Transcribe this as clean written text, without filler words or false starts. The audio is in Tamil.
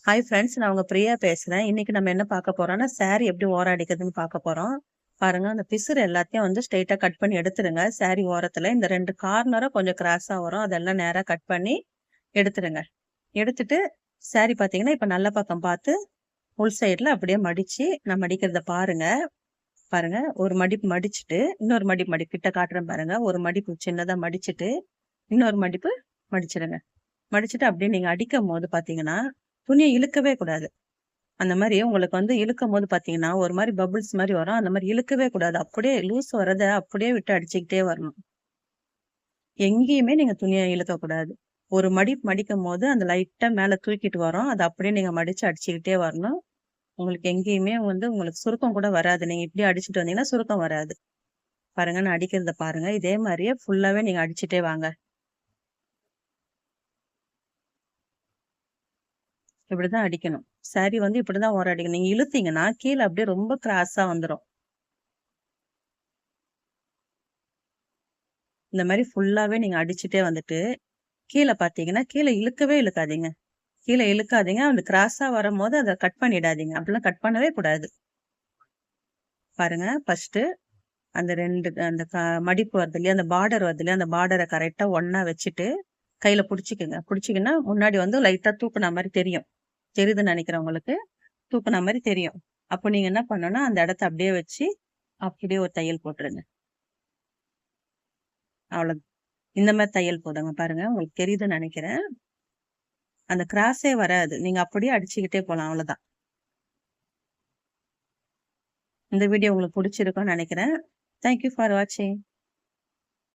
ஹாய் ஃப்ரெண்ட்ஸ், நான் உங்க பிரியா பேசுறேன். இன்னைக்கு நம்ம என்ன பார்க்க போறோம்னா, saree எப்படி ஓரம் அடிக்கிறதுன்னு பார்க்க போறோம். பாருங்க, அந்த பிசுறு எல்லாத்தையும் வந்து ஸ்ட்ரெயிட்டா கட் பண்ணி எடுத்துருங்க. saree ஓரத்துல இந்த 2 கார்னரும் கொஞ்சம் கிராஸா வரும். அதெல்லாம் நேரா கட் பண்ணி எடுத்துருங்க. எடுத்துட்டு saree பார்த்தீங்கன்னா, இப்ப நல்ல பக்கம் பார்த்து உள் சைடுல அப்படியே மடிச்சு நான் மடிக்கிறத பாருங்க. பாருங்க, ஒரு மடிப்பு மடிச்சுட்டு இன்னொரு மடிப்பு கிட்ட காட்டுறேன் பாருங்க. ஒரு மடிப்பு சின்னதா மடிச்சுட்டு இன்னொரு மடிப்பு மடிச்சிடுங்க. மடிச்சுட்டு அப்படியே நீங்க அடிக்கும் போது பார்த்தீங்கன்னா, துணியை இழுக்கவே கூடாது. அந்த மாரி உங்களுக்கு வந்து இழுக்கும்போது பார்த்தீங்கன்னா, ஒரு மாரி பபிள்ஸ் மாரி வரும். அந்த மாரி இழுக்கவே கூடாது. அப்படியே லூஸ் வரத அப்படியே விட்டு அடிச்சுக்கிட்டே வரணும். எங்கேயுமே நீங்க துணிய இழுக்கக்கூடாது. ஒரு மடிப்பு மடிக்கும்போது அந்த லைட்டா மேல தூக்கிட்டு வரும். அத அப்படியே நீங்க மடிச்சு அடிச்சுக்கிட்டே வரணும். உங்களுக்கு எங்கேயுமே வந்து உங்களுக்கு சுருக்கம் கூட வராது. நீங்க இப்படியே அடிச்சுட்டு வந்தீங்கன்னா சுருக்கம் வராது. பாருங்க, நான் அடிக்கிறத பாருங்க. இதே மாரியே ஃபுல்லாவே நீங்க அடிச்சுட்டே வாங்க. இப்படிதான் அடிக்கணும். சாரி வந்து இப்படிதான் ஓரம் அடிக்கணும். நீங்க இழுத்தீங்கன்னா கீழ அப்படியே ரொம்ப கிராஸா வந்துரும். இந்த மாரி ஃபுல்லாவே நீங்க அடிச்சுட்டே வந்துட்டு, கீழ பார்த்தீங்கன்னா, கீழ இழுக்கவே இழுக்காதீங்க. கீழ இழுக்காதீங்க. அந்த கிராஸா வரும்போது அத கட் பண்ணிடாதீங்க. அப்படிலாம் கட் பண்ணவே கூடாது. பாருங்க, ஃபர்ஸ்ட்டு அந்த 2 அந்த மடிப்பு வருது இல்லையா? அந்த பார்டர் வருது இல்லையா? அந்த பார்டர கரெக்ட்டா ஒண்ணா வச்சுட்டு, கையில புடிச்சுக்கங்க. புடிச்சீங்கன்னா, முன்னாடி வந்து லைட்டா தூக்குன மாரி தெரியும். தெரியுதுன்னு நெனைக்கிறேன் உங்களுக்கு. தூக்குன மாரி தெரியும். அப்போ நீங்க என்ன பண்ணணும்னா, அந்த இடத்த அப்படியே வச்சு, அப்படியே ஒரு தையல் போட்டுருங்க. அவ்வளோதான். இந்த மாரி தையல் போடுங்க. பாருங்க, உங்களுக்கு தெரியுதுன்னு நெனைக்கிறேன். அந்த கிராஸே வராது. நீங்க அப்படியே அடிச்சுக்கிட்டே போலாம். அவ்வளோதான். இந்த வீடியோ உங்களுக்கு புடிச்சிருக்கும்னு நெனைக்கிறேன். தேங்க் யூ ஃபார் வாட்சிங்.